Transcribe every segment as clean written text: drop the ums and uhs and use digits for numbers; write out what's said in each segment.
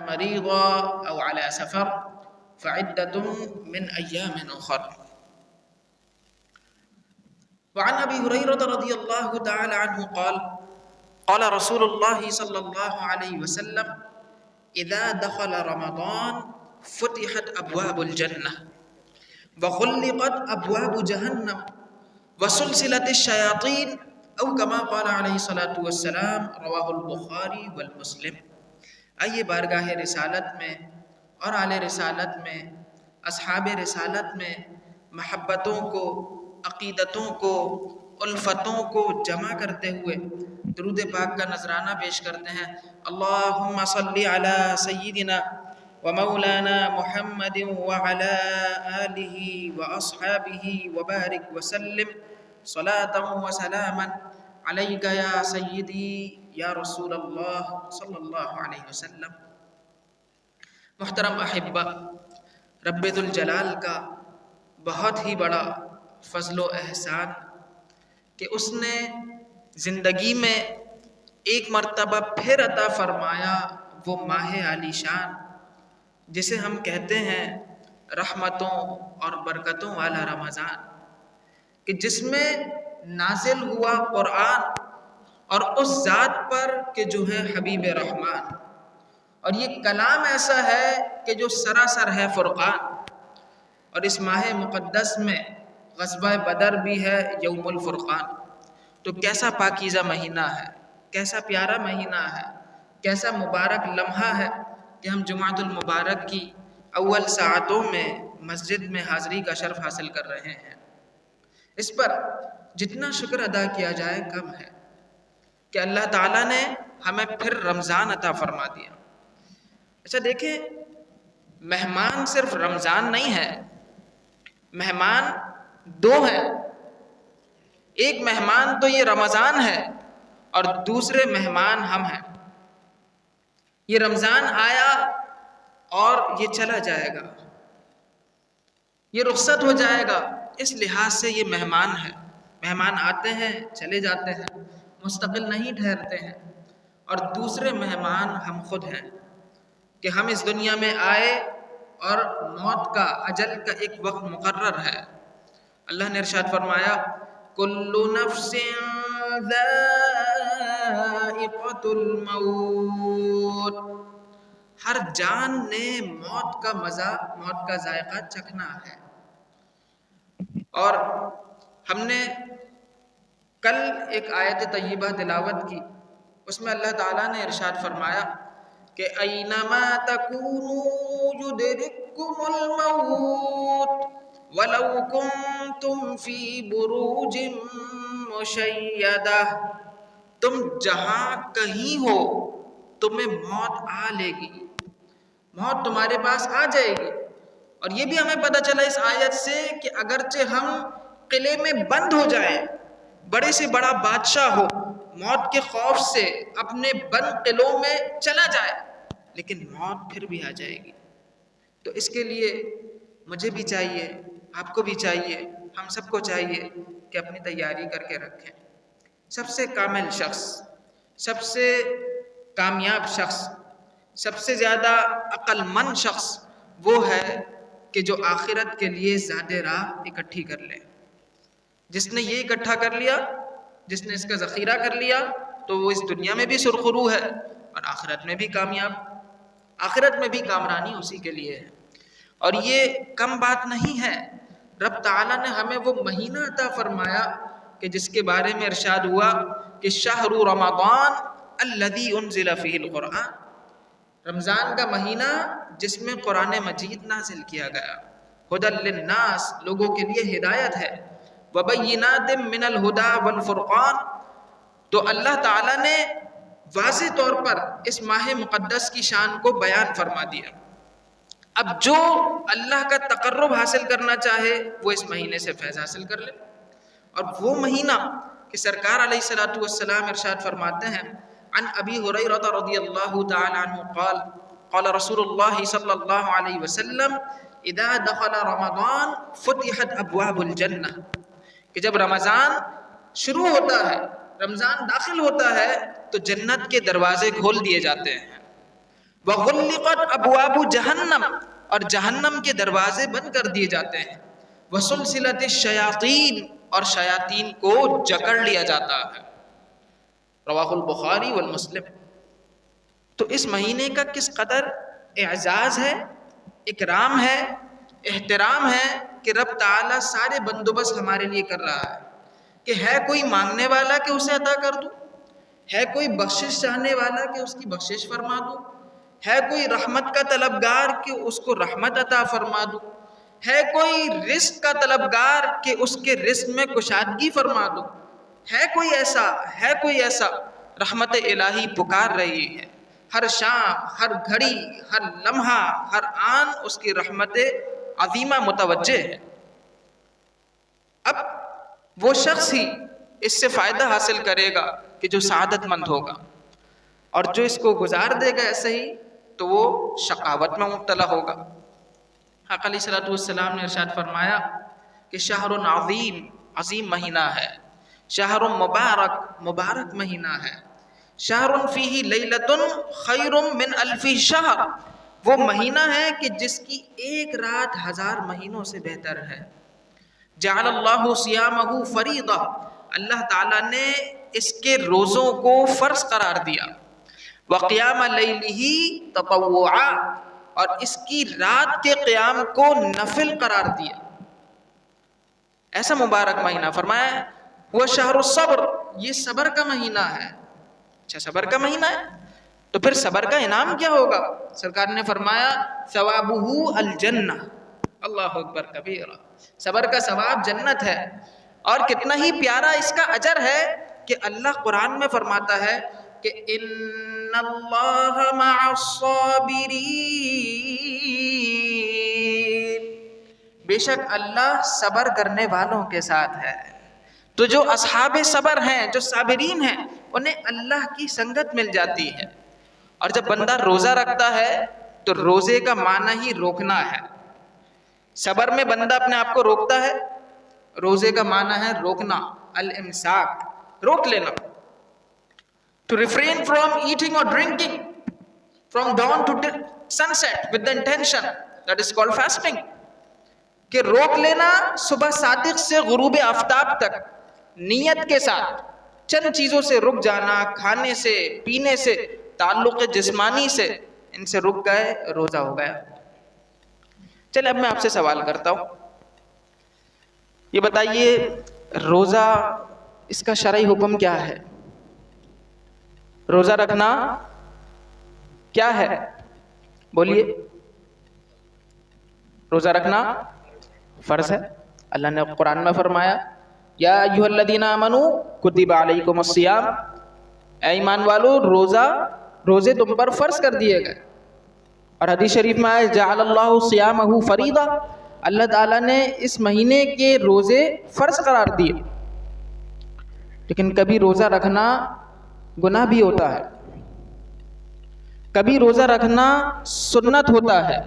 مريضا أو على سفر فعدة من أيام أخر. وعن أبي هريرة رضي الله تعالى عنه قال قال رسول الله صلى الله عليه وسلم إذا دخل رمضان فتحت أبواب الجنة وغلقت أبواب جهنم وسلسلت الشياطين او كما قال علیہ الصلوۃ والسلام رواہ البخاری والمسلم. آئیے بارگاہ رسالت میں اور آل رسالت میں اصحاب رسالت میں محبتوں کو، عقیدتوں کو، الفتوں کو جمع کرتے ہوئے درود پاک کا نذرانہ پیش کرتے ہیں. اللہم صلی علی سیدنا ومولانا محمد وعلی آلہ واصحابہ وبارک وسلم صلاۃ وسلاما علیک یا سیدی یا رسول اللہ صلی اللہ علیہ وسلم. محترم احبہ، رب ذوالجلال کا بہت ہی بڑا فضل و احسان کہ اس نے زندگی میں ایک مرتبہ پھر عطا فرمایا وہ ماہ عالی شان جسے ہم کہتے ہیں رحمتوں اور برکتوں والا رمضان، کہ جس میں نازل ہوا قرآن اور اس ذات پر کہ جو ہے حبیب رحمان، اور یہ کلام ایسا ہے کہ جو سراسر ہے فرقان. اور اس ماہ مقدس میں غزوہ بدر بھی ہے، یوم الفرقان. تو کیسا پاکیزہ مہینہ ہے، کیسا پیارا مہینہ ہے، کیسا مبارک لمحہ ہے کہ ہم جمعۃ المبارک کی اول ساعتوں میں مسجد میں حاضری کا شرف حاصل کر رہے ہیں. اس پر جتنا شکر ادا کیا جائے کم ہے کہ اللہ تعالیٰ نے ہمیں پھر رمضان عطا فرما دیا. اچھا دیکھیں، مہمان صرف رمضان نہیں ہے، مہمان دو ہیں. ایک مہمان تو یہ رمضان ہے اور دوسرے مہمان ہم ہیں. یہ رمضان آیا اور یہ چلا جائے گا، یہ رخصت ہو جائے گا. اس لحاظ سے یہ مہمان ہے. مہمان آتے ہیں چلے جاتے ہیں، مستقل نہیں ٹھہرتے ہیں. اور دوسرے مہمان ہم خود ہیں کہ ہم اس دنیا میں آئے اور موت کا، اجل کا ایک وقت مقرر ہے. اللہ نے ارشاد فرمایا کل نفس ذائقۃ الموت، ہر جان نے موت کا مزہ، موت کا ذائقہ چکھنا ہے. اور ہم نے کل ایک آیت طیبہ تلاوت کی، اس میں اللہ تعالیٰ نے ارشاد فرمایا کہ اینما تکونوا یدرککم الموت ولو کنتم فی بروج مشیدہ. تم جہاں کہیں ہو تمہیں موت آ لے گی، موت تمہارے پاس آ جائے گی. اور یہ بھی ہمیں پتہ چلا اس آیت سے کہ اگرچہ ہم قلعے میں بند ہو جائیں، بڑے سے بڑا بادشاہ ہو، موت کے خوف سے اپنے بند قلعوں میں چلا جائے، لیکن موت پھر بھی آ جائے گی. تو اس کے لیے مجھے بھی چاہیے، آپ کو بھی چاہیے، ہم سب کو چاہیے کہ اپنی تیاری کر کے رکھیں. سب سے کامل شخص، سب سے کامیاب شخص، سب سے زیادہ عقل مند شخص وہ ہے کہ جو آخرت کے لیے زیادہ راہ اکٹھی کر لے. جس نے یہ اکٹھا کر لیا، جس نے اس کا ذخیرہ کر لیا، تو وہ اس دنیا میں بھی سرخرو ہے اور آخرت میں بھی کامیاب. آخرت میں بھی کامرانی اسی کے لیے ہے. اور یہ کم بات نہیں ہے. رب تعالیٰ نے ہمیں وہ مہینہ عطا فرمایا کہ جس کے بارے میں ارشاد ہوا کہ شہر رمضان الذی انزل فیہ القرآن، رمضان کا مہینہ جس میں قرآن مجید نازل کیا گیا. ھدی للناس، لوگوں کے لیے ہدایت ہے. وبینات من الہدی والفرقان، تو اللہ تعالیٰ نے واضح طور پر اس ماہ مقدس کی شان کو بیان فرما دیا. اب جو اللہ کا تقرب حاصل کرنا چاہے وہ اس مہینے سے فیض حاصل کر لے. اور وہ مہینہ کہ سرکار علیہ الصلوۃ والسلام ارشاد فرماتے ہیں عن ابی ہریرہ رضی اللہ تعالی عنہ قال قال رسول اللہ صلی اللہ علیہ وسلم اذا دخل رمضان فتحت ابواب الجنہ، کہ جب رمضان شروع ہوتا ہے، رمضان داخل ہوتا ہے تو جنت کے دروازے کھول دیے جاتے ہیں. وغلقت ابواب جہنم، اور جہنم کے دروازے بند کر دیے جاتے ہیں، وسلسلت الشیاطین، اور شیاطین کو جکڑ لیا جاتا ہے۔ رواہ البخاری والمسلم۔ تو اس مہینے کا کس قدر اعزاز ہے، اکرام ہے، احترام ہے کہ رب تعالیٰ سارے بندوبست ہمارے لیے کر رہا ہے کہ ہے کوئی مانگنے والا کہ اسے عطا کر دوں، ہے کوئی بخشش چاہنے والا کہ اس کی بخشش فرما دوں، ہے کوئی رحمت کا طلبگار کہ اس کو رحمت عطا فرما دوں، ہے کوئی رزق کا طلبگار کہ اس کے رزق میں کشادگی فرما دوں، ہے کوئی ایسا رحمت الہی پکار رہی ہے، ہر شام، ہر گھڑی، ہر لمحہ، ہر آن اس کی رحمت عظیمہ متوجہ ہے۔ اب وہ شخص ہی اس سے فائدہ حاصل کرے گا کہ جو سعادت مند ہوگا، اور جو اس کو گزار دے گا ایسے ہی تو وہ شقاوت میں مبتلا ہوگا۔ حق علیہ الصلوۃ والسلام نے ارشاد فرمایا کہ شہر عظیم، عظیم مہینہ ہے، شہر مبارک، مبارک مہینہ ہے، شہر فیہ لیلۃ خیر من الف شہر، وہ مہینہ ہے کہ جس کی ایک رات 1000 مہینوں سے بہتر ہے۔ جعل اللہ صیامہ فریضہ، اللہ تعالیٰ نے اس کے روزوں کو فرض قرار دیا، وقیام لیلہ تطوعا، اور اس کی رات کے قیام کو نفل قرار دیا۔ ایسا مبارک مہینہ، فرمایا وہ شہر الصبر، یہ صبر کا مہینہ ہے۔ اچھا صبر کا مہینہ ہے تو پھر صبر کا انعام کیا ہوگا؟ سرکار نے فرمایا ثوابہ الجنہ، اللہ اکبر کبیرہ، صبر کا ثواب جنت ہے، اور کتنا ہی پیارا اس کا اجر ہے کہ اللہ قرآن میں فرماتا ہے کہ ان اللہ مع الصابرین، بے شک اللہ صبر کرنے والوں کے ساتھ ہے۔ تو جو اصحاب صبر ہیں، جو صابرین ہیں، انہیں اللہ کی سنگت مل جاتی ہے۔ اور جب بندہ روزہ رکھتا ہے تو روزے کا معنی ہی روکنا ہے۔ صبر میں بندہ اپنے آپ کو روکتا ہے، روزے کا معنی ہے روکنا، الامساک، روک لینا۔ To refrain from eating or drinking from dawn to sunset with the intention, that is called fasting. کہ روک لینا صبح صادق سے غروب آفتاب تک، نیت کے ساتھ چند چیزوں سے رک جانا، کھانے سے، پینے سے، تعلق جسمانی سے، ان سے رک گئے، روزہ ہو گیا۔ چلے اب میں آپ سے سوال کرتا ہوں، یہ بتائیے روزہ اس کا شرعی حکم کیا ہے؟ روزہ رکھنا کیا ہے؟ بولیے۔ روزہ رکھنا فرض ہے۔ اللہ نے قرآن میں فرمایا یا ایھا الذین آمنوا کتب علیکم الصیام، اے ایمان والو روزے تم پر فرض کر دیے گئے۔ اور حدیث شریف میں آیا جعل اللہ صیامہ فریضہ، اللہ تعالیٰ نے اس مہینے کے روزے فرض قرار دیے۔ لیکن کبھی روزہ رکھنا گناہ بھی ہوتا ہے، کبھی روزہ رکھنا سنت ہوتا ہے،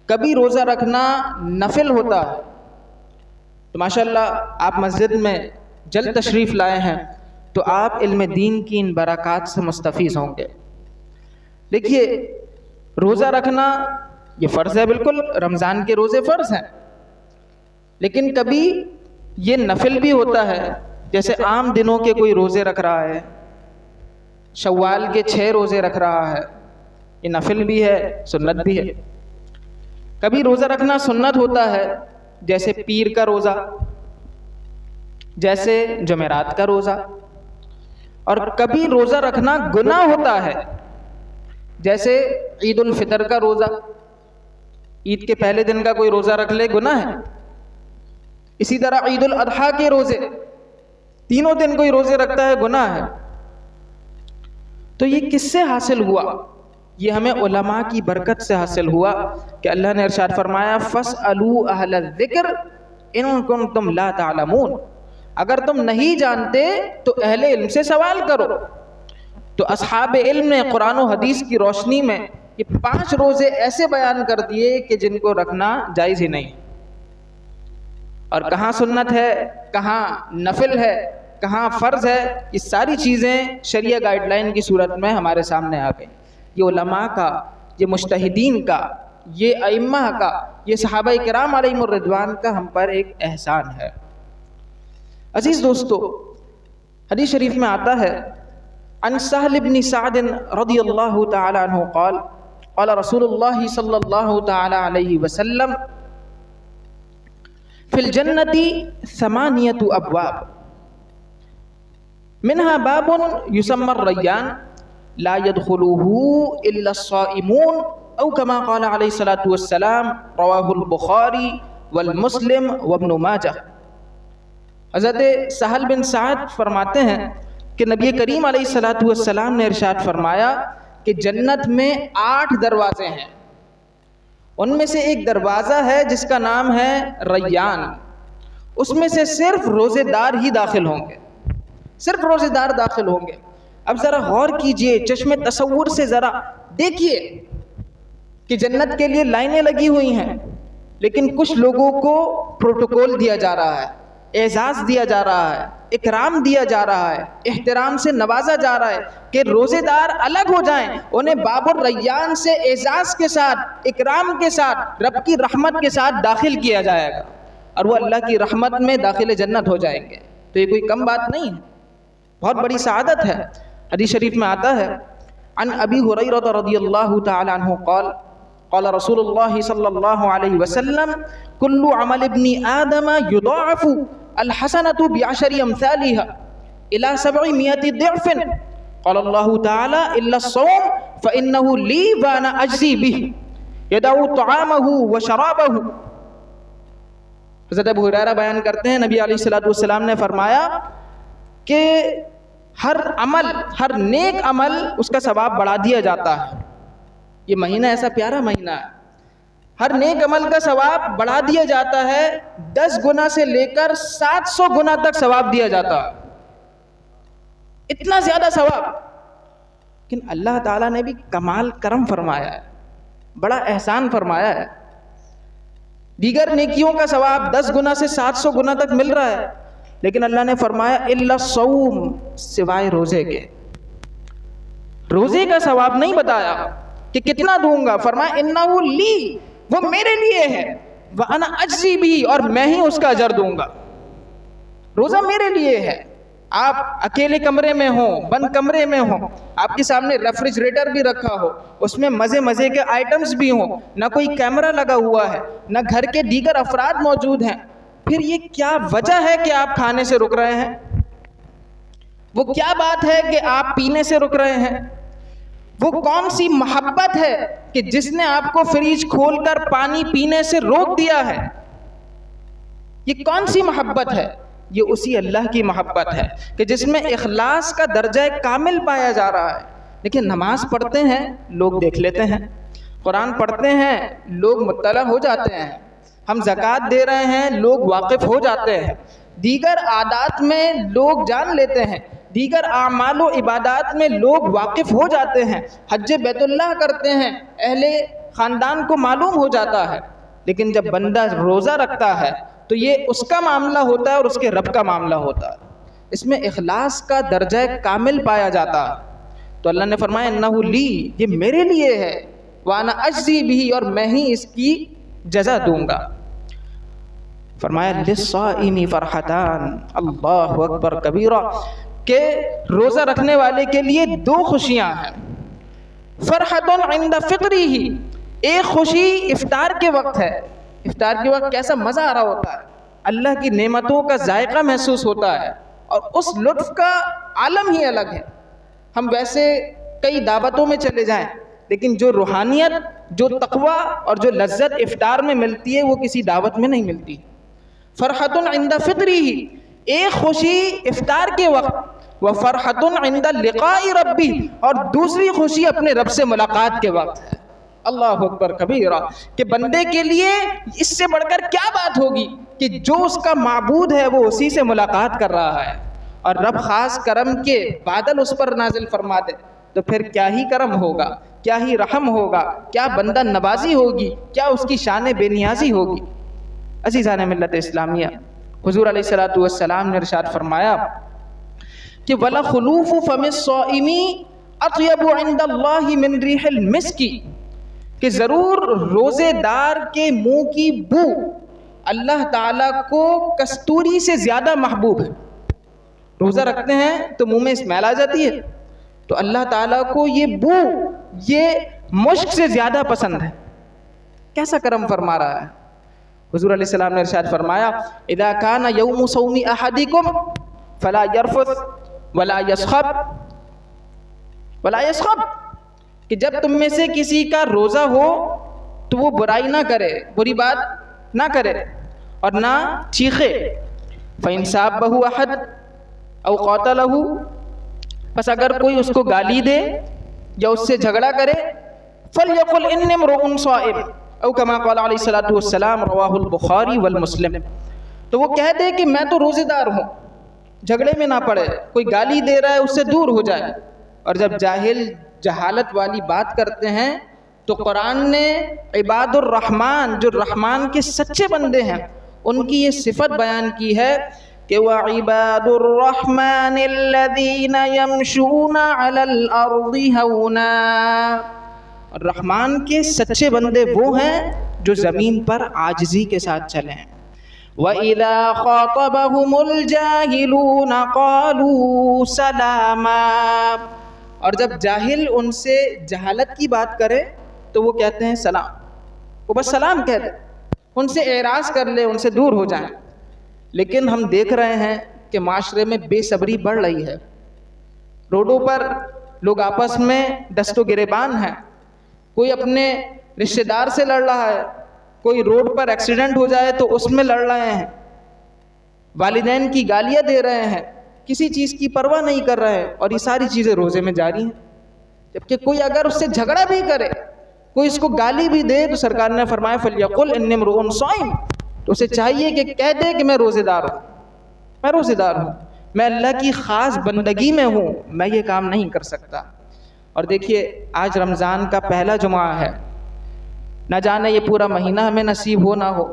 کبھی روزہ رکھنا نفل ہوتا ہے۔ تو ماشاءاللہ آپ مسجد میں جلد تشریف لائے ہیں تو آپ علم دین کی ان برکات سے مستفیض ہوں گے۔ دیکھیے روزہ رکھنا یہ فرض ہے، بالکل رمضان کے روزے فرض ہیں، لیکن کبھی یہ نفل بھی ہوتا ہے، جیسے عام دنوں کے کوئی روزے رکھ رہا ہے، شوال کے 6 روزے رکھ رہا ہے، یہ نفل بھی ہے، سنت بھی ہے۔ کبھی روزہ رکھنا سنت ہوتا ہے، جیسے پیر کا روزہ، جیسے جمعرات کا روزہ۔ اور کبھی روزہ رکھنا گناہ ہوتا ہے، جیسے عید الفطر کا روزہ، عید کے پہلے دن کا کوئی روزہ رکھ لے گناہ ہے۔ اسی طرح عید الاضحیٰ کے روزے، تینوں دن کوئی روزے رکھتا ہے گناہ ہے۔ تو یہ کس سے حاصل ہوا؟ یہ ہمیں علماء کی برکت سے حاصل ہوا کہ اللہ نے ارشاد فرمایا فَاسْأَلُوا أَهْلَ الذِّكْرِ إِن كُنتُمْ لَا تَعْلَمُونَ، اگر تم نہیں جانتے تو اہل علم سے سوال کرو۔ تو اصحاب علم نے قرآن و حدیث کی روشنی میں یہ 5 روزے ایسے بیان کر دیے کہ جن کو رکھنا جائز ہی نہیں، اور کہاں سنت ہے، کہاں نفل ہے، کہاں فرض ہے، یہ ساری چیزیں شریعہ گائیڈ لائن کی صورت میں ہمارے سامنے آ گئی۔ یہ علماء کا، یہ مجتہدین کا، یہ ائمہ کا، یہ صحابہ کرام علیہم الرضوان کا ہم پر ایک احسان ہے۔ عزیز دوستو، حدیث شریف میں آتا ہے عن سہل بن سعد رضی اللہ تعالی عنہ قال قال رسول اللہ صلی اللہ تعالی علیہ وسلم فی الجنة 8 ابواب منها باب يسمى الريان لا يدخله الا الصائمون او كما قال عليه الصلاة والسلام رواه البخاری والمسلم وابن ماجہ۔ حضرت سہل بن سعد فرماتے ہیں کہ نبی کریم علیہ الصلاۃ والسلام نے ارشاد فرمایا کہ جنت میں 8 دروازے ہیں، ان میں سے ایک دروازہ ہے جس کا نام ہے ریان، اس میں سے صرف روزے دار ہی داخل ہوں گے، صرف روزے دار داخل ہوں گے۔ اب ذرا غور کیجئے، چشم تصور سے ذرا دیکھیے کہ جنت کے لیے لائنیں لگی ہوئی ہیں، لیکن کچھ لوگوں کو پروٹوکول دیا جا رہا ہے، اعزاز دیا جا رہا ہے، اکرام دیا جا رہا ہے، احترام سے نوازا جا رہا ہے کہ روزے دار الگ ہو جائیں، انہیں باب الریان سے اعزاز کے ساتھ، اکرام کے ساتھ، رب کی رحمت کے ساتھ داخل کیا جائے گا، اور وہ اللہ کی رحمت میں داخل جنت ہو جائیں گے۔ تو یہ کوئی کم بات نہیں ہے، بہت بڑی سعادت ہے۔ حدیث شریف میں آتا ہے عن ابی ہریرہ رضی اللہ تعالی عنہ قال قال رسول اللہ صلی اللہ علیہ وسلم کل عمل ابن آدم یضاعف الحسنة بعشر امثالها الى 700 ضعف قال اللہ تعالی الا الصوم فانه لی وانا اجزی به يدع طعامه وشرابه۔ حضرت ابو ہریرہ بیان کرتے ہیں نبی علیہ الصلوۃ والسلام نے فرمایا کہ ہر عمل، ہر نیک عمل اس کا ثواب بڑھا دیا جاتا ہے۔ یہ مہینہ ایسا پیارا مہینہ ہے، ہر نیک عمل کا ثواب بڑھا دیا جاتا ہے، 10 گنا سے لے کر 700 گنا تک ثواب دیا جاتا ہے، اتنا زیادہ ثواب۔ لیکن اللہ تعالیٰ نے بھی کمال کرم فرمایا ہے، بڑا احسان فرمایا ہے۔ دیگر نیکیوں کا ثواب 10 گنا سے 700 گنا تک مل رہا ہے، لیکن اللہ نے فرمایا الا الصوم، سوائے روزے کے۔ روزے کا ثواب نہیں بتایا کہ کتنا دوں گا، فرمایا انہ لی، وہ میرے لیے ہے، وانا اجزی بھی، اور میں ہی اس کا اجر دوں گا۔ روزہ میرے لیے ہے۔ آپ اکیلے کمرے میں ہوں، بند کمرے میں ہوں، آپ کے سامنے ریفریجریٹر بھی رکھا ہو، اس میں مزے مزے کے آئٹمز بھی ہوں، نہ کوئی کیمرہ لگا ہوا ہے، نہ گھر کے دیگر افراد موجود ہیں، پھر یہ کیا وجہ ہے کہ آپ کھانے سے رک رہے ہیں؟ وہ کیا بات ہے کہ آپ پینے سے رک رہے ہیں؟ وہ کون سی محبت ہے کہ جس نے آپ کو فریج کھول کر پانی پینے سے روک دیا ہے؟ یہ کون سی محبت ہے؟ یہ اسی اللہ کی محبت ہے کہ جس میں اخلاص کا درجہ کامل پایا جا رہا ہے۔ لیکن نماز پڑھتے ہیں، لوگ دیکھ لیتے ہیں، قرآن پڑھتے ہیں، لوگ مطلع ہو جاتے ہیں، ہم زکوٰۃ دے رہے ہیں، لوگ واقف ہو جاتے ہیں، دیگر عادات میں لوگ جان لیتے ہیں، دیگر اعمال و عبادات میں لوگ واقف ہو جاتے ہیں، حج بیت اللہ کرتے ہیں، اہل خاندان کو معلوم ہو جاتا ہے۔ لیکن جب بندہ روزہ رکھتا ہے تو یہ اس کا معاملہ ہوتا ہے اور اس کے رب کا معاملہ ہوتا ہے، اس میں اخلاص کا درجہ کامل پایا جاتا ہے۔ تو اللہ نے فرمایا انہ لی، یہ میرے لیے ہے، وانا اجزی بھی، اور میں ہی اس کی جزا دوں گا۔ فرمایا للصائم فرحتان، اللہ اکبر کبیرہ، کہ روزہ رکھنے والے کے لیے 2 خوشیاں ہیں۔ فرحت عند فطرہ، ایک خوشی افطار کے وقت ہے، افطار کے وقت کیسا مزہ آ رہا ہوتا ہے، اللہ کی نعمتوں کا ذائقہ محسوس ہوتا ہے، اور اس لطف کا عالم ہی الگ ہے۔ ہم ویسے کئی دعوتوں میں چلے جائیں، لیکن جو روحانیت، جو تقویٰ اور جو لذت افطار میں ملتی ہے وہ کسی دعوت میں نہیں ملتی۔ فرحت عند فطرہ، ایک خوشی افطار کے وقت، وفرحت عند لقاء ربی، اور دوسری خوشی اپنے رب سے ملاقات کے وقت ہے۔ اللہ اکبر کبیرہ، کہ بندے کے لیے اس سے بڑھ کر کیا بات ہوگی کہ جو اس کا معبود ہے وہ اسی سے ملاقات کر رہا ہے، اور رب خاص کرم کے بادل اس پر نازل فرما دے، تو پھر کیا ہی کرم ہوگا، کیا ہی رحم ہوگا، کیا بندہ نوازی ہوگی، کیا اس کی شان بے نیازی ہوگی۔ عزیزان ملت اسلامیہ، حضور علیہ الصلوۃ والسلام نے ارشاد فرمایا کہ وَلَخُلُوفُ فَمِ الصَّائِمِ اطیب عند اللہ من ریح المسک، کہ ضرور روزے دار کے منہ کی بو اللہ تعالیٰ کو کستوری سے زیادہ محبوب ہے۔ روزہ رکھتے ہیں تو منہ میں اسمیل آ جاتی ہے، تو اللہ تعالیٰ کو یہ بو، یہ مشک سے زیادہ پسند ہے۔ کیسا کرم فرما رہا ہے حضور علیہ السلام نے ارشاد فرمایا اذا کان یوم صوم احدکم فلا یرفث ولا یسخب ولا یسخب، کہ جب تم میں سے کسی کا روزہ ہو تو وہ برائی نہ کرے، بری بات نہ کرے اور نہ چیخے۔ فإن سابہ احد او قاتلہ، پس اگر کوئی اس کو گالی دے یا اس سے جھگڑا کرے، فلیقل انی امرؤ صائم او کما قال علیہ الصلوۃ والسلام رواہ البخاری والمسلم، تو وہ کہہ دے کہ میں تو روزے دار ہوں، جھگڑے میں نہ پڑے، کوئی گالی دے رہا ہے اس سے دور ہو جائے۔ اور جب جاہل جہالت والی بات کرتے ہیں تو قرآن نے عباد الرحمن، جو رحمان کے سچے بندے ہیں، ان کی یہ صفت بیان کی ہے کہ وَعِبَادُ الرَّحْمَنِ الَّذِينَ يَمْشُونَ عَلَى الْأَرْضِ هَوْنًا، رحمان کے سچے بندے وہ ہیں جو زمین پر عاجزی کے ساتھ چلیں۔ وَإِذَا خَاطَبَهُمُ الْجَاهِلُونَ قَالُوا سَلَامًا، اور جب جاہل ان سے جہالت کی بات کرے تو وہ کہتے ہیں سلام، وہ بس سلام کہہ دیں، ان سے اعراض کر لے، ان سے دور ہو جائیں۔ لیکن ہم دیکھ رہے ہیں کہ معاشرے میں بے صبری بڑھ رہی ہے، روڈوں پر لوگ آپس میں دست و گریبان ہیں، کوئی اپنے رشتہ دار سے لڑ رہا ہے، کوئی روڈ پر ایکسیڈنٹ ہو جائے تو اس میں لڑ رہے ہیں، والدین کی گالیاں دے رہے ہیں، کسی چیز کی پرواہ نہیں کر رہے ہیں، اور یہ ساری چیزیں روزے میں جاری ہیں۔ جبکہ کوئی اگر اس سے جھگڑا بھی کرے، کوئی اس کو گالی بھی دے، تو سرکار نے فرمایا فَلْيَقُلْ إِنِّي امْرُؤٌ صَائِمٌ، تو اسے چاہیے کہ کہہ دے کہ میں روزے دار ہوں، میں روزے دار ہوں، میں اللہ کی خاص بندگی میں ہوں، میں یہ کام نہیں کر سکتا۔ اور دیکھیے آج رمضان کا پہلا جمعہ ہے، نہ جانے یہ پورا مہینہ ہمیں نصیب ہو نہ ہو،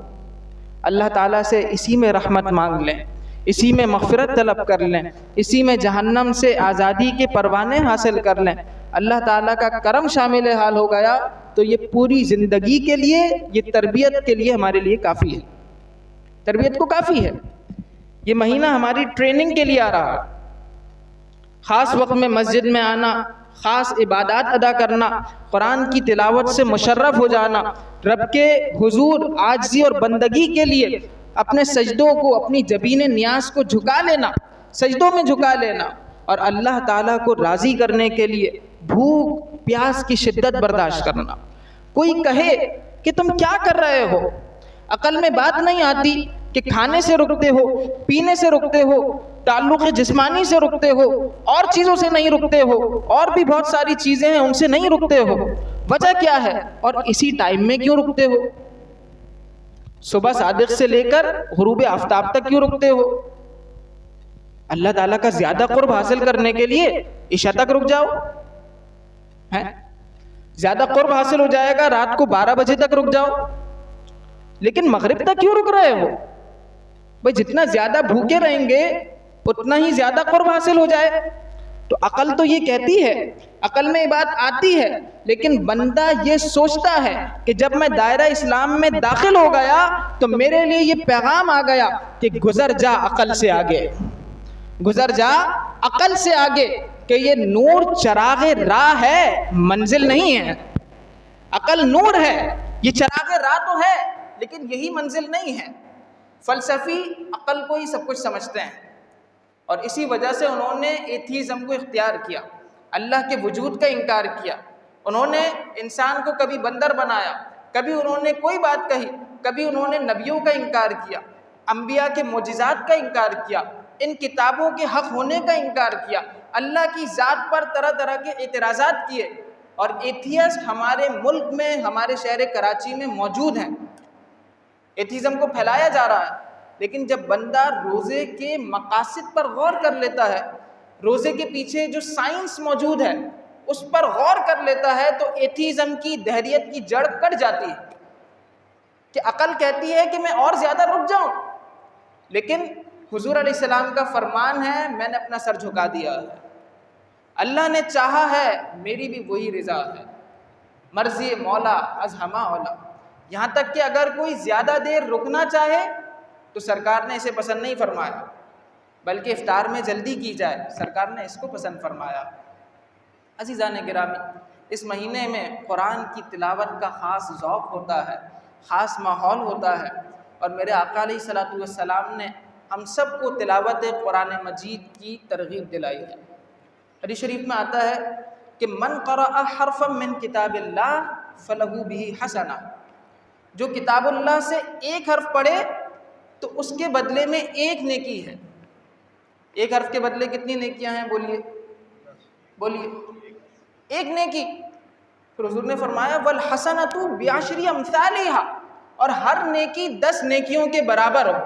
اللہ تعالیٰ سے اسی میں رحمت مانگ لیں، اسی میں مغفرت طلب کر لیں، اسی میں جہنم سے آزادی کے پروانے حاصل کر لیں۔ اللہ تعالیٰ کا کرم شامل حال ہو گیا تو یہ پوری زندگی کے لیے، یہ تربیت کے لیے ہمارے لیے کافی ہے، تربیت کو کافی ہے۔ یہ مہینہ ہماری ٹریننگ کے لیے آ رہا ہے، خاص وقت میں مسجد میں آنا، خاص عبادات ادا کرنا، قرآن کی تلاوت سے مشرف ہو جانا، رب کے حضور عاجزی اور بندگی کے لیے اپنے سجدوں کو، اپنی جبین نیاز کو جھکا لینا، سجدوں میں جھکا لینا، اور اللہ تعالیٰ کو راضی کرنے کے لیے بھوک پیاس کی شدت برداشت کرنا۔ کوئی کہے کہ تم کیا کر رہے ہو، عقل میں بات نہیں آتی کہ کھانے سے رکتے ہو، پینے سے رکتے ہو، تعلق جسمانی سے رکتے ہو، اور چیزوں سے نہیں رکتے ہو، اور بھی بہت ساری چیزیں ہیں ان سے نہیں رکتے ہو، وجہ کیا ہے؟ اور اسی ٹائم میں کیوں رکتے ہو؟ صبح صادق سے لے کر غروب آفتاب تک کیوں رکتے ہو؟ اللہ تعالیٰ کا زیادہ قرب حاصل کرنے کے لیے عشاء تک رک جاؤ، زیادہ قرب حاصل ہو جائے گا رات کو 12 بجے تک رک جاؤ، لیکن مغرب تک کیوں رک رہے ہو؟ بھئی جتنا زیادہ بھوکے رہیں گے اتنا ہی زیادہ قرب حاصل ہو جائے۔ تو عقل تو یہ کہتی ہے، عقل میں یہ بات آتی ہے، لیکن بندہ یہ سوچتا ہے کہ جب میں دائرہ اسلام میں داخل ہو گیا تو میرے لیے یہ پیغام آ گیا کہ گزر جا عقل سے آگے، گزر جا عقل سے آگے، کہ یہ نور چراغ راہ ہے، منزل نہیں ہے۔ عقل نور ہے، یہ چراغ راہ تو ہے لیکن یہی منزل نہیں ہے۔ فلسفی عقل کو ہی سب کچھ سمجھتے ہیں، اور اسی وجہ سے انہوں نے ایتھیزم کو اختیار کیا، اللہ کے وجود کا انکار کیا۔ انہوں نے انسان کو کبھی بندر بنایا، کبھی انہوں نے کوئی بات کہی، کبھی انہوں نے نبیوں کا انکار کیا، انبیاء کے معجزات کا انکار کیا، ان کتابوں کے حق ہونے کا انکار کیا، اللہ کی ذات پر طرح طرح کے اعتراضات کیے۔ اور ایتھیسٹ ہمارے ملک میں، ہمارے شہر کراچی میں موجود ہیں، ایتھیزم کو پھیلایا جا رہا ہے۔ لیکن جب بندہ روزے کے مقاصد پر غور کر لیتا ہے، روزے کے پیچھے جو سائنس موجود ہے اس پر غور کر لیتا ہے، تو ایتھیزم کی دہریت کی جڑ کٹ جاتی ہے کہ عقل کہتی ہے کہ میں اور زیادہ رک جاؤں، لیکن حضور علیہ السلام کا فرمان ہے میں نے اپنا سر جھکا دیا ہے، اللہ نے چاہا ہے میری بھی وہی رضا ہے، مرضی مولا از ہما اولا. یہاں تک کہ اگر کوئی زیادہ دیر رکنا چاہے تو سرکار نے اسے پسند نہیں فرمایا، بلکہ افطار میں جلدی کی جائے، سرکار نے اس کو پسند فرمایا. عزیزان گرامی، اس مہینے میں قرآن کی تلاوت کا خاص ذوق ہوتا ہے، خاص ماحول ہوتا ہے، اور میرے آقا علیہ الصلوۃ والسلام نے ہم سب کو تلاوت قرآن مجید کی ترغیب دلائی ہے. حدیث شریف میں آتا ہے کہ من قرأ حرفا من کتاب اللہ فلہ بہ حسنہ، جو کتاب اللہ سے ایک حرف پڑھے تو اس کے بدلے میں ایک نیکی ہے. ایک حرف کے بدلے کتنی نیکیاں ہیں؟ بولیے. ایک نیکی. پھر حضور نے فرمایا والحسنۃ بعشر امثالھا، اور ہر نیکی 10 نیکیوں کے برابر ہو.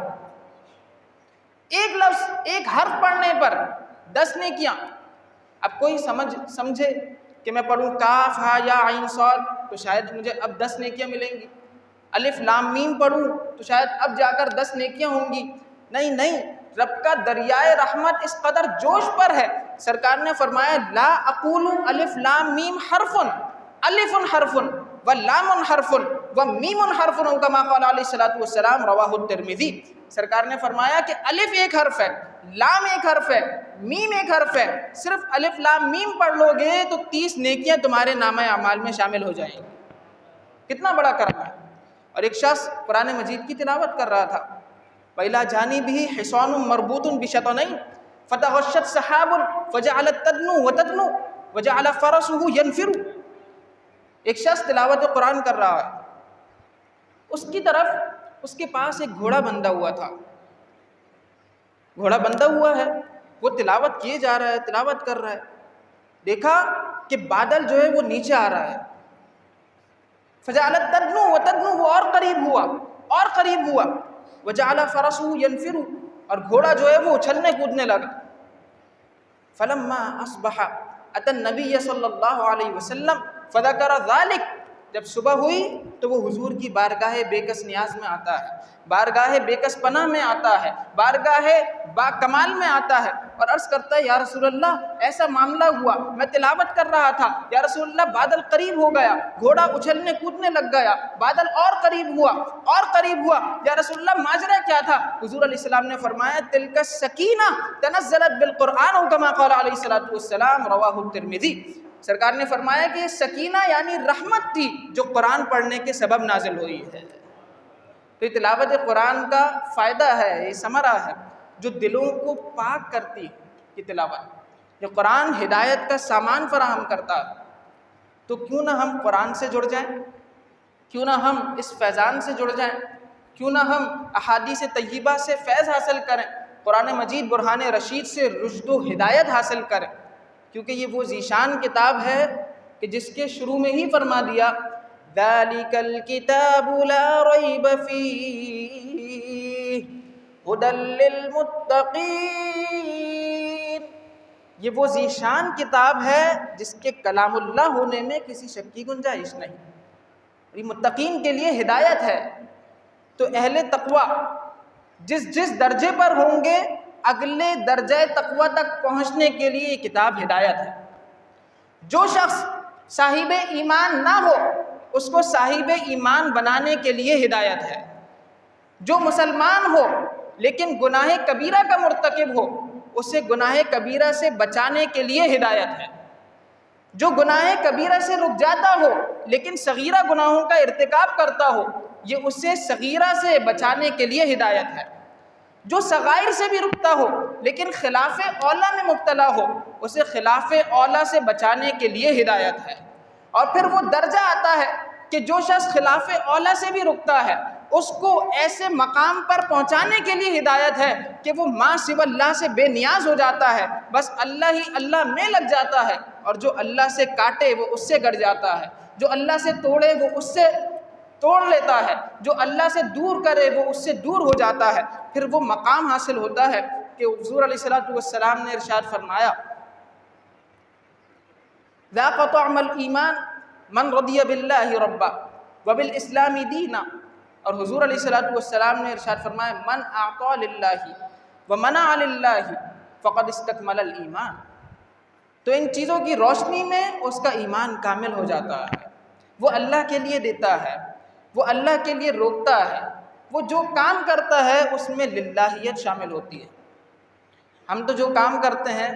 ایک لفظ، ایک حرف پڑھنے پر 10 نیکیاں. اب کوئی سمجھے کہ میں پڑھوں کاف ہا یا عین صاد تو شاید مجھے اب 10 نیکیاں ملیں گی، الف لام میم پڑھوں تو شاید اب جا کر 10 نیکیاں ہوں گی. نہیں، رب کا دریائے رحمت اس قدر جوش پر ہے، سرکار نے فرمایا لا اقول الف لام میم حرف، الف حرف و لام حرف و میم حرف، کما قال علیہ الصلوۃ والسلام، رواہ الترمذی. سرکار نے فرمایا کہ الف ایک حرف ہے، لام ایک حرف ہے، میم ایک حرف ہے. صرف الف لام میم پڑھ لو گے تو 30 نیکیاں تمہارے نامہ اعمال میں شامل ہو جائیں گی. کتنا بڑا کرم ہے. اور ایک شخص قرآن مجید کی تلاوت کر رہا تھا، وَإِلَىٰ جَانِبِهِ حِصَانٌ مَرْبُوطٌ بِشَطْنَيْنِ فَتَغَشَّتْ سَحَابٌ فَجَعَلَتْ تَدْنُو وَتَدْنُو وَجَعَلَ فَرَسُهُ يَنْفِرُ. ایک شخص تلاوت قرآن کر رہا ہے، اس کی طرف اس کے پاس ایک گھوڑا بندھا ہوا تھا. گھوڑا بندھا ہوا ہے، وہ تلاوت کیے جا رہا ہے، تلاوت کر رہا ہے. دیکھا کہ بادل جو ہے وہ نیچے آ رہا ہے. فجعلت تدنو وتدنو، وہ اور قریب ہوا. وجعل فرسه ينفر، اور گھوڑا جو ہے وہ اچھلنے کودنے لگا. فلما اصبح اتى النبي صلی اللہ علیہ وسلم فذكر ذلك، جب صبح ہوئی تو وہ حضور کی بارگاہ بے کس نیاز میں آتا ہے، بارگاہ بے کس پناہ میں آتا ہے، بارگاہ با کمال میں آتا ہے، اور عرض کرتا ہے یا رسول اللہ ایسا معاملہ ہوا، میں تلاوت کر رہا تھا، یا رسول اللہ بادل قریب ہو گیا، گھوڑا اچھلنے کودنے لگ گیا، بادل اور قریب ہوا، یا رسول اللہ ماجرا کیا تھا؟ حضور علیہ السلام نے فرمایا تلک السکینہ تنزلت بالقرآن کما قال علیہ الصلوۃ والسلام، رواہ الترمذی. سرکار نے فرمایا کہ یہ سکینہ یعنی رحمت تھی جو قرآن پڑھنے کے سبب نازل ہوئی ہے. تو یہ تلاوت قرآن کا فائدہ ہے، یہ ثمرہ ہے جو دلوں کو پاک کرتی ہے. یہ تلاوت، یہ قرآن ہدایت کا سامان فراہم کرتا ہے. تو کیوں نہ ہم قرآن سے جڑ جائیں، کیوں نہ ہم اس فیضان سے جڑ جائیں، کیوں نہ ہم احادیث طیبہ سے فیض حاصل کریں، قرآن مجید برہان رشید سے رشد و ہدایت حاصل کریں. کیونکہ یہ وہ ذیشان کتاب ہے کہ جس کے شروع میں ہی فرما دیا ذَلِكَ الْكِتَابُ لَا رَيْبَ فِيهِ هُدًى لِّلْمُتَّقِينَ. یہ وہ ذیشان کتاب ہے جس کے کلام اللہ ہونے میں کسی شک کی گنجائش نہیں. یہ متقین کے لیے ہدایت ہے. تو اہل تقوی جس درجے پر ہوں گے اگلے درجہ تقوی تک پہنچنے کے لیے یہ کتاب ہدایت ہے. جو شخص صاحب ایمان نہ ہو اس کو صاحب ایمان بنانے کے لیے ہدایت ہے. جو مسلمان ہو لیکن گناہ کبیرہ کا مرتکب ہو اسے گناہ کبیرہ سے بچانے کے لیے ہدایت ہے. جو گناہ کبیرہ سے رک جاتا ہو لیکن صغیرہ گناہوں کا ارتکاب کرتا ہو یہ اسے صغیرہ سے بچانے کے لیے ہدایت ہے. جو صغائر سے بھی رکتا ہو لیکن خلاف اولا میں مبتلا ہو اسے خلاف اولا سے بچانے کے لیے ہدایت ہے. اور پھر وہ درجہ آتا ہے کہ جو شخص خلاف اولا سے بھی رکتا ہے اس کو ایسے مقام پر پہنچانے کے لیے ہدایت ہے کہ وہ ما سوی اللہ سے بے نیاز ہو جاتا ہے، بس اللہ ہی اللہ میں لگ جاتا ہے. اور جو اللہ سے کاٹے وہ اس سے گڑ جاتا ہے، جو اللہ سے توڑے وہ اس سے توڑ لیتا ہے، جو اللہ سے دور کرے وہ اس سے دور ہو جاتا ہے. پھر وہ مقام حاصل ہوتا ہے کہ حضور علیہ الصلوۃ والسلام نے ارشاد فرمایا ذاق طعم الایمان من رضی باللہ ربا وبالاسلام دینا. اور حضور علیہ الصلوۃ والسلام نے ارشاد فرمایا من اعطى للہ ومنع للہ فقد استکمل الایمان. تو ان چیزوں کی روشنی میں اس کا ایمان کامل ہو جاتا ہے، وہ اللہ کے لیے دیتا ہے، وہ اللہ کے لیے روکتا ہے، وہ جو کام کرتا ہے اس میں للہیت شامل ہوتی ہے۔ ہم تو جو کام کرتے ہیں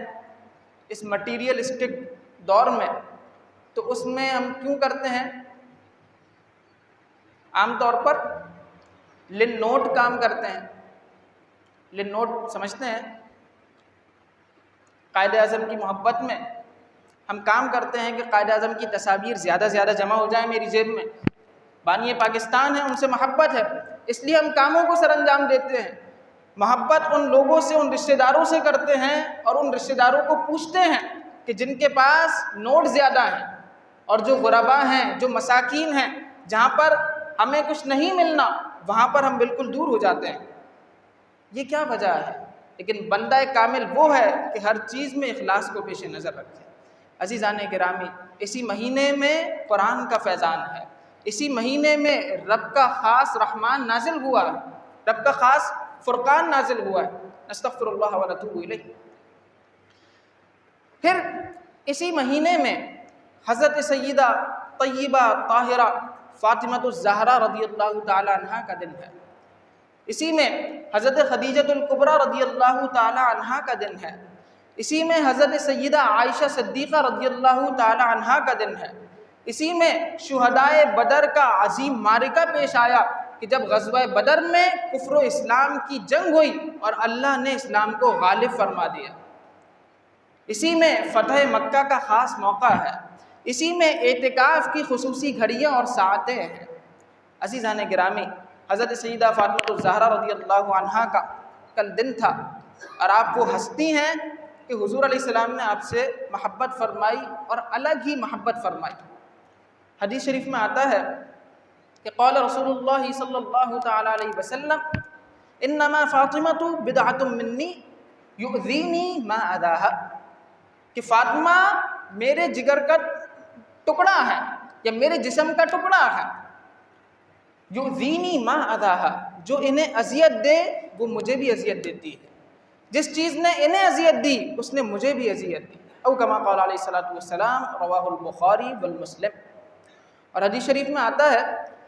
اس مٹیریلسٹک دور میں، تو اس میں ہم کیوں کرتے ہیں؟ عام طور پر للنوٹ کام کرتے ہیں۔ للنوٹ سمجھتے ہیں؟ قائد اعظم کی محبت میں ہم کام کرتے ہیں کہ قائد اعظم کی تصاویر زیادہ سے زیادہ جمع ہو جائیں میری جیب میں۔ بانی پاکستان ہے، ان سے محبت ہے، اس لیے ہم کاموں کو سر انجام دیتے ہیں۔ محبت ان لوگوں سے، ان رشتہ داروں سے کرتے ہیں، اور ان رشتہ داروں کو پوچھتے ہیں کہ جن کے پاس نوٹ زیادہ ہیں، اور جو غربا ہیں، جو مساکین ہیں، جہاں پر ہمیں کچھ نہیں ملنا وہاں پر ہم بالکل دور ہو جاتے ہیں۔ یہ کیا وجہ ہے؟ لیکن بندہ کامل وہ ہے کہ ہر چیز میں اخلاص کو پیش نظر رکھے۔ عزیزان گرامی، اسی مہینے میں قرآن کا فیضان ہے، اسی مہینے میں رب کا خاص رحمان نازل ہوا ہے، رب کا خاص فرقان نازل ہوا ہے۔ نستغفر اللہ و نتوب الیہ۔ پھر اسی مہینے میں حضرت سیدہ طیبہ طاہرہ فاطمۃ الزہرا رضی اللہ تعالی عنہا کا دن ہے، اسی میں حضرت خدیجۃ الکبریٰ رضی اللہ تعالی عنہا کا دن ہے، اسی میں حضرت سیدہ عائشہ صدیقہ رضی اللہ تعالی عنہا کا دن ہے، اسی میں شہدائے بدر کا عظیم معرکہ پیش آیا کہ جب غزوہ بدر میں کفر و اسلام کی جنگ ہوئی اور اللہ نے اسلام کو غالب فرما دیا، اسی میں فتح مکہ کا خاص موقع ہے، اسی میں اعتکاف کی خصوصی گھڑیاں اور ساعتیں ہیں۔ عزیزان گرامی، حضرت سیدہ فاطمۃ الزہرا رضی اللہ عنہا کا کل دن تھا، اور آپ وہ ہستی ہیں کہ حضور علیہ السلام نے آپ سے محبت فرمائی اور الگ ہی محبت فرمائی۔ حدیث شریف میں آتا ہے کہ قال رسول اللہ صلی اللہ تعالی علیہ وسلم انما فاطمۃ بدعۃ منی یؤذینی ما اذاها، کہ فاطمہ میرے جگر کا ٹکڑا ہے یا میرے جسم کا ٹکڑا ہے، یؤذینی ما اذاها، جو انہیں اذیت دے وہ مجھے بھی اذیت دیتی ہے، جس چیز نے انہیں اذیت دی اس نے مجھے بھی اذیت دی، او کما قال علیہ الصلوۃ والسلام رواہ البخاری والمسلم۔ اور حدیث شریف میں آتا ہے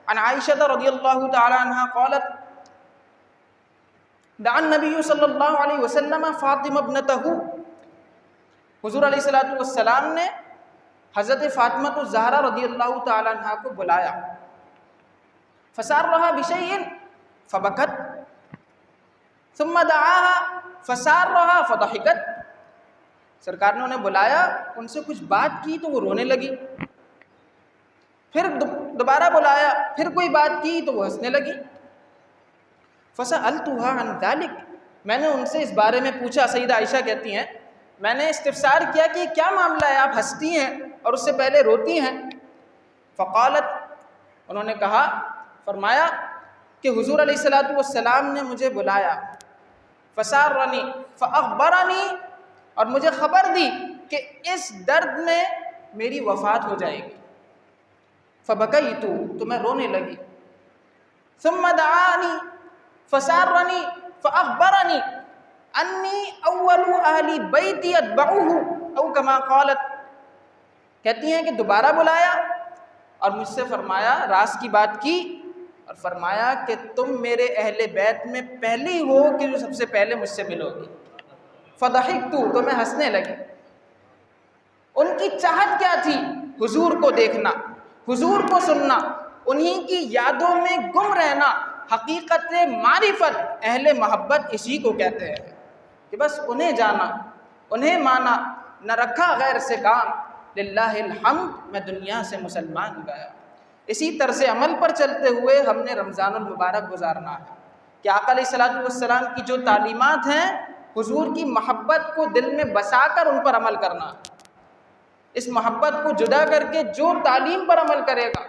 عن عائشہ رضی اللہ تعالی عنہا قالت دعا النبی صلی اللہ علیہ وسلم فاطمہ ابنتہ، حضور علیہ الصلوۃ والسلام نے حضرت فاطمہ الزہرا رضی اللہ تعالی عنہا کو بلایا، فسارها بشیء فبکت ثم دعاها فسارها فضحکت، سرکار نے انہیں بلایا، ان سے کچھ بات کی تو وہ رونے لگی، پھر دوبارہ بلایا، پھر کوئی بات کی تو وہ ہنسنے لگی۔ فسألتها عن ذلك، میں نے ان سے اس بارے میں پوچھا، سیدہ عائشہ کہتی ہیں میں نے استفسار کیا کہ کیا معاملہ ہے، آپ ہنستی ہیں اور اس سے پہلے روتی ہیں؟ فقالت، انہوں نے کہا، فرمایا کہ حضور علیہ الصلوۃ والسلام نے مجھے بلایا، فسارنی فاخبرنی، اور مجھے خبر دی کہ اس درد میں میری وفات ہو جائے گی، فبکیت، تو میں رونے لگی، ثم دعانی فسارنی فاخبرنی انی اول اہل بیتی اتبعوہ، او کما قالت، کہتی ہیں کہ دوبارہ بلایا اور مجھ سے فرمایا، راز کی بات کی اور فرمایا کہ تم میرے اہل بیت میں پہلی ہو کہ جو سب سے پہلے مجھ سے ملو گی۔ فضحکت، تو میں ہنسنے لگی۔ ان کی چاہت کیا تھی؟ حضور کو دیکھنا، حضور کو سننا، انہی کی یادوں میں گم رہنا۔ حقیقت معرفت، اہل محبت اسی کو کہتے ہیں کہ بس انہیں جانا، انہیں مانا، نہ رکھا غیر سے کام، للہ الحمد میں دنیا سے مسلمان گیا۔ اسی طرز عمل پر چلتے ہوئے ہم نے رمضان المبارک گزارنا ہے کہ آقا علیہ الصلوۃ والسلام کی جو تعلیمات ہیں، حضور کی محبت کو دل میں بسا کر ان پر عمل کرنا۔ اس محبت کو جدا کر کے جو تعلیم پر عمل کرے گا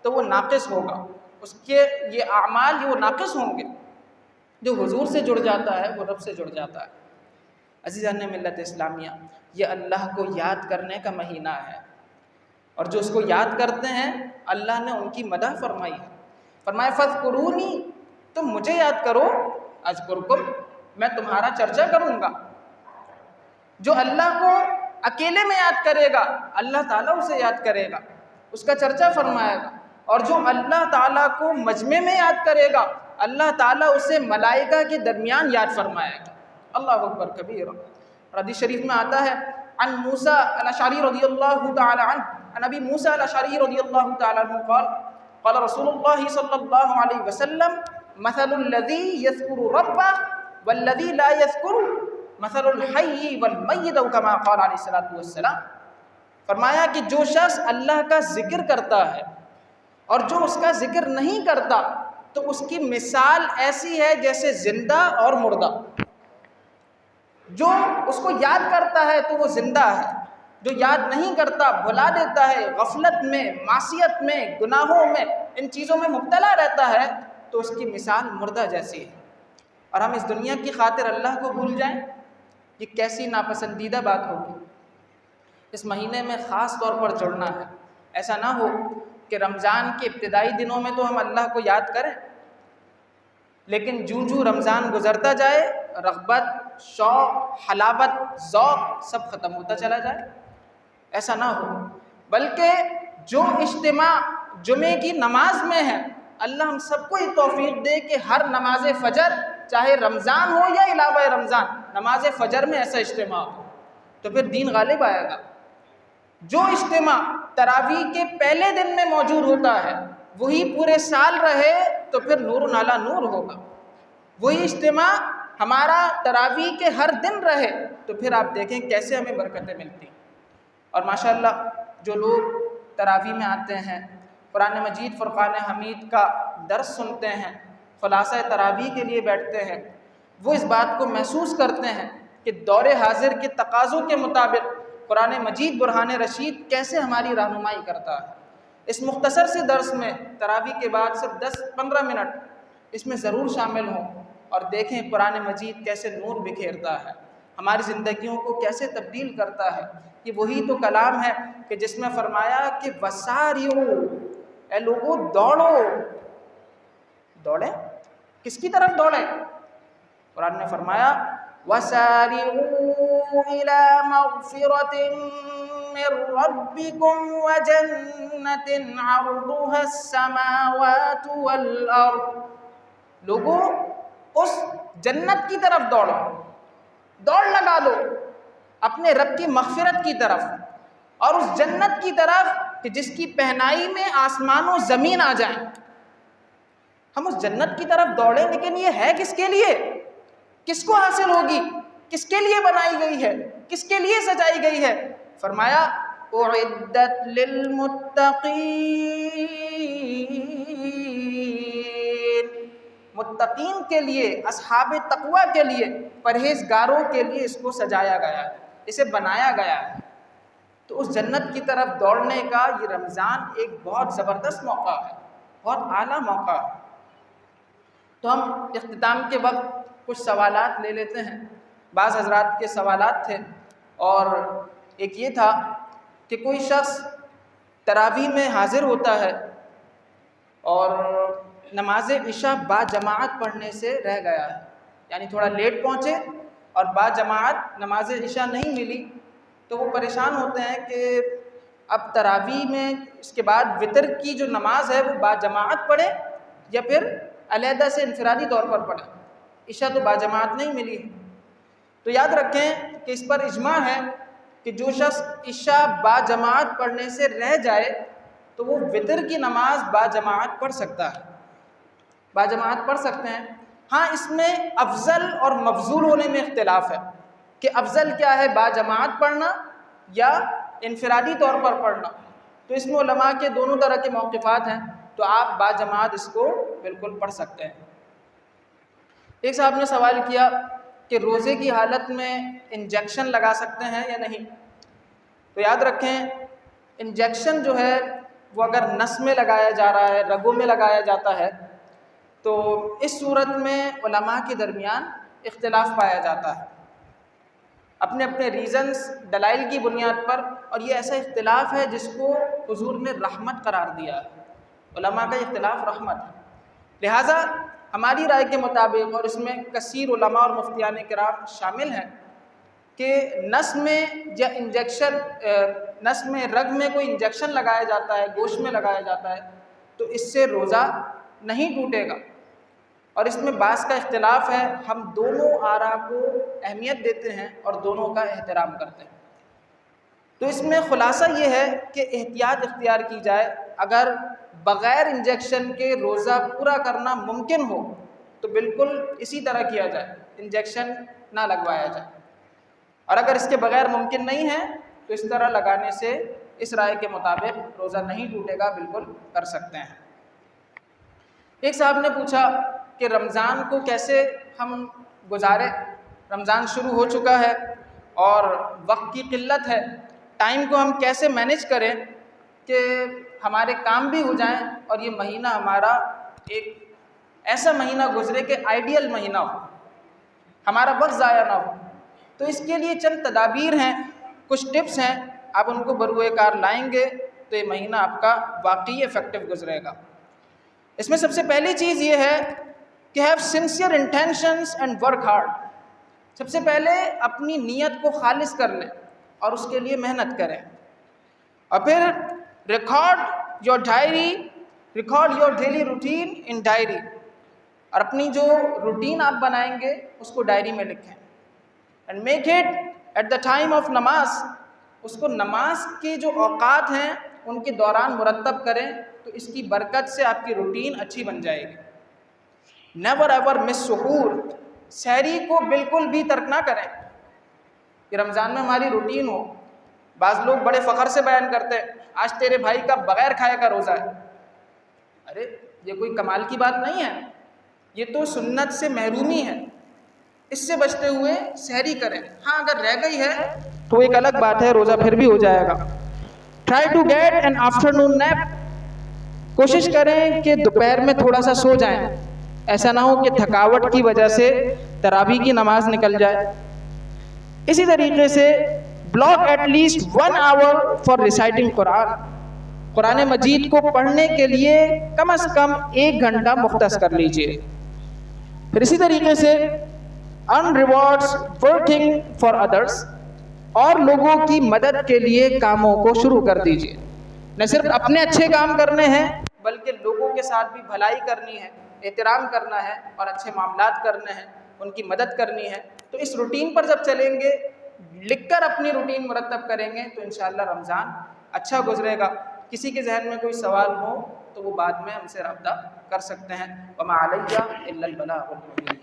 تو وہ ناقص ہوگا، اس کے یہ اعمال وہ ناقص ہوں گے۔ جو حضور سے جڑ جاتا ہے وہ رب سے جڑ جاتا ہے۔ عزیزان ملت اسلامیہ، یہ اللہ کو یاد کرنے کا مہینہ ہے، اور جو اس کو یاد کرتے ہیں اللہ نے ان کی مدح فرمائی ہے۔ فرمایا فاذکرونی، تم مجھے یاد کرو، اذکرکم، میں تمہارا چرچا کروں گا۔ جو اللہ کو اکیلے میں یاد کرے گا اللہ تعالیٰ اسے یاد کرے گا، اس کا چرچا فرمائے گا، اور جو اللہ تعالیٰ کو مجمع میں یاد کرے گا اللہ تعالیٰ اسے ملائکہ کے درمیان یاد فرمائے گا۔ اللہ اکبر کبیر۔ حدیث شریف میں آتا ہے عن موسیٰ الاشعری رضی اللہ تعالی عنہ، عن ابی موسیٰ الاشعری رضی اللہ تعالی عنہ قال قال رسول اللہ صلی اللہ علیہ وسلم مثل الذی یذکر ربہ والذی لا یذکر مثل الحی والمیت، او کما قال علیہ الصلوۃ والسلام۔ فرمایا کہ جو شخص اللہ کا ذکر کرتا ہے اور جو اس کا ذکر نہیں کرتا تو اس کی مثال ایسی ہے جیسے زندہ اور مردہ۔ جو اس کو یاد کرتا ہے تو وہ زندہ ہے، جو یاد نہیں کرتا، بھلا دیتا ہے، غفلت میں، معصیت میں، گناہوں میں، ان چیزوں میں مبتلا رہتا ہے تو اس کی مثال مردہ جیسی ہے۔ اور ہم اس دنیا کی خاطر اللہ کو بھول جائیں، یہ کیسی ناپسندیدہ بات ہوگی۔ اس مہینے میں خاص طور پر جڑنا ہے۔ ایسا نہ ہو کہ رمضان کے ابتدائی دنوں میں تو ہم اللہ کو یاد کریں، لیکن جوں رمضان گزرتا جائے رغبت، شوق، حلاوت، ذوق سب ختم ہوتا چلا جائے۔ ایسا نہ ہو، بلکہ جو اجتماع جمعے کی نماز میں ہے اللہ ہم سب کو یہ توفیق دے کہ ہر نماز فجر، چاہے رمضان ہو یا علاوہ رمضان، نماز فجر میں ایسا اجتماع ہو تو پھر دین غالب آئے گا۔ جو اجتماع تراویح کے پہلے دن میں موجود ہوتا ہے وہی پورے سال رہے تو پھر نور نالا نور ہوگا۔ وہی اجتماع ہمارا تراویح کے ہر دن رہے تو پھر آپ دیکھیں کیسے ہمیں برکتیں ملتی۔ اور ماشاءاللہ جو لوگ تراویح میں آتے ہیں، قرآن مجید فرقان حمید کا درس سنتے ہیں، خلاصہ تراویح کے لیے بیٹھتے ہیں، وہ اس بات کو محسوس کرتے ہیں کہ دور حاضر کے تقاضوں کے مطابق قرآن مجید برہان رشید کیسے ہماری رہنمائی کرتا ہے۔ اس مختصر سے درس میں تراویح کے بعد صرف 10-15 منٹ اس میں ضرور شامل ہوں اور دیکھیں قرآن مجید کیسے نور بکھیرتا ہے، ہماری زندگیوں کو کیسے تبدیل کرتا ہے۔ یہ وہی تو کلام ہے کہ جس میں فرمایا کہ وساریو، اے لوگو دوڑو۔ دوڑیں کس کی طرف دوڑیں؟ قرآن نے فرمایا وَسَارِعُوا إِلَى مَغْفِرَةٍ مِّن رَّبِّكُمْ وَجَنَّةٍ عَرْضُهَا السَّمَاوَاتُ وَالْأَرْضُ۔ لوگوں اس جنت کی طرف دوڑو، دوڑ لگا دو اپنے رب کی مغفرت کی طرف اور اس جنت کی طرف کہ جس کی پہنائی میں آسمان و زمین آ جائیں۔ ہم اس جنت کی طرف دوڑیں، لیکن یہ ہے کس کے لیے؟ کس کو حاصل ہوگی؟ کس کے لیے بنائی گئی ہے؟ کس کے لیے سجائی گئی ہے؟ فرمایا اعدت للمتقین، متقین کے لیے، اصحاب تقوی کے لیے، پرہیزگاروں کے لیے اس کو سجایا گیا ہے، اسے بنایا گیا ہے۔ تو اس جنت کی طرف دوڑنے کا یہ رمضان ایک بہت زبردست موقع ہے، بہت اعلیٰ موقع ہے۔ تو ہم اختتام کے وقت کچھ سوالات لے لیتے ہیں۔ بعض حضرات کے سوالات تھے، اور ایک یہ تھا کہ کوئی شخص تراویح میں حاضر ہوتا ہے اور نماز عشاء با جماعت پڑھنے سے رہ گیا ہے، یعنی تھوڑا لیٹ پہنچے اور با جماعت نماز عشاء نہیں ملی تو وہ پریشان ہوتے ہیں کہ اب تراویح میں اس کے بعد وتر کی جو نماز ہے وہ با جماعت پڑھے یا پھر علیحدہ سے انفرادی طور پر پڑھے، عشاء تو با جماعت نہیں ملی۔ تو یاد رکھیں کہ اس پر اجماع ہے کہ جو شخص عشاء با جماعت پڑھنے سے رہ جائے تو وہ وتر کی نماز با جماعت پڑھ سکتا ہے، با جماعت پڑھ سکتے ہیں۔ ہاں اس میں افضل اور مفضول ہونے میں اختلاف ہے کہ افضل کیا ہے، با جماعت پڑھنا یا انفرادی طور پر پڑھنا۔ تو اس میں علماء کے دونوں طرح کے موقفات ہیں، تو آپ با جماعت اس کو بالکل پڑھ سکتے ہیں۔ ایک صاحب نے سوال کیا کہ روزے کی حالت میں انجیکشن لگا سکتے ہیں یا نہیں؟ تو یاد رکھیں انجیکشن جو ہے وہ اگر نس میں لگایا جا رہا ہے، رگوں میں لگایا جاتا ہے، تو اس صورت میں علماء کے درمیان اختلاف پایا جاتا ہے اپنے اپنے ریزنز، دلائل کی بنیاد پر، اور یہ ایسا اختلاف ہے جس کو حضور نے رحمت قرار دیا ہے۔ علماء کا اختلاف رحمت ہے، لہٰذا ہماری رائے کے مطابق، اور اس میں کثیر علماء اور مفتیان کرام شامل ہیں، کہ نس میں یا انجیکشن نس میں رگ میں کوئی انجیکشن لگایا جاتا ہے، گوشت میں لگایا جاتا ہے، تو اس سے روزہ نہیں ٹوٹے گا۔ اور اس میں بعض کا اختلاف ہے، ہم دونوں آراء کو اہمیت دیتے ہیں اور دونوں کا احترام کرتے ہیں۔ تو اس میں خلاصہ یہ ہے کہ احتیاط اختیار کی جائے، اگر بغیر انجیکشن کے روزہ پورا کرنا ممکن ہو تو بالکل اسی طرح کیا جائے، انجیکشن نہ لگوایا جائے، اور اگر اس کے بغیر ممکن نہیں ہے تو اس طرح لگانے سے اس رائے کے مطابق روزہ نہیں ٹوٹے گا، بالکل کر سکتے ہیں۔ ایک صاحب نے پوچھا کہ رمضان کو کیسے ہم گزارے، رمضان شروع ہو چکا ہے اور وقت کی قلت ہے، ٹائم کو ہم کیسے مینیج کریں کہ ہمارے کام بھی ہو جائیں اور یہ مہینہ ہمارا ایک ایسا مہینہ گزرے کہ آئیڈیل مہینہ ہو، ہمارا وقت ضائع نہ ہو۔ تو اس کے لیے چند تدابیر ہیں، کچھ ٹپس ہیں، آپ ان کو بروئے کار لائیں گے تو یہ مہینہ آپ کا واقعی افیکٹو گزرے گا۔ اس میں سب سے پہلی چیز یہ ہے کہ have sincere intentions and work hard. سب سے پہلے اپنی نیت کو خالص کر لیں اور اس کے لیے محنت کریں، اور پھر record your daily routine in diary, اور اپنی جو روٹین آپ بنائیں گے اس کو ڈائری میں لکھیں، and make it at the time of نماز، اس کو نماز کے جو اوقات ہیں ان کے دوران مرتب کریں، تو اس کی برکت سے آپ کی روٹین اچھی بن جائے گی۔ نیور ایور مس سحور، سحری کو بالکل بھی ترک نہ کریں، کہ رمضان میں ہماری روٹین ہو۔ بعض لوگ بڑے فخر سے بیان کرتے ہیں آج تیرے بھائی کا بغیر کھائے کا روزہ ہے۔ ارے یہ کوئی کمال کی بات نہیں ہے، یہ تو سنت سے محرومی ہے، اس سے بچتے ہوئے سحری کریں۔ ہاں اگر رہ گئی ہے تو ایک الگ بات ہے، روزہ پھر بھی ہو جائے گا۔ Try to get an afternoon nap, کوشش کریں کہ دوپہر میں تھوڑا سا سو جائیں، ایسا نہ ہو کہ تھکاوٹ کی وجہ سے تراویح کی نماز نکل جائے۔ اسی طریقے سے block at least 1 hour for reciting Quran, Quran Majeed کو پڑھنے کے لیے کم از کم 1 گھنٹہ مختص کر لیجئے۔ پھر اسی طریقے سے ارن ریوارڈز ورکنگ فار ادرس، اور لوگوں کی مدد کے لیے کاموں کو شروع کر دیجئے۔ نہ صرف اپنے اچھے کام کرنے ہیں بلکہ لوگوں کے ساتھ بھی بھلائی کرنی ہے، احترام کرنا ہے اور اچھے معاملات کرنے ہیں، ان کی مدد کرنی ہے۔ تو اس روٹین پر جب چلیں گے، لکھ کر اپنی روٹین مرتب کریں گے تو انشاءاللہ رمضان اچھا گزرے گا۔ کسی کے ذہن میں کوئی سوال ہو تو وہ بعد میں ہم سے رابطہ کر سکتے ہیں۔ وما علیہ الا البلاغ المبین۔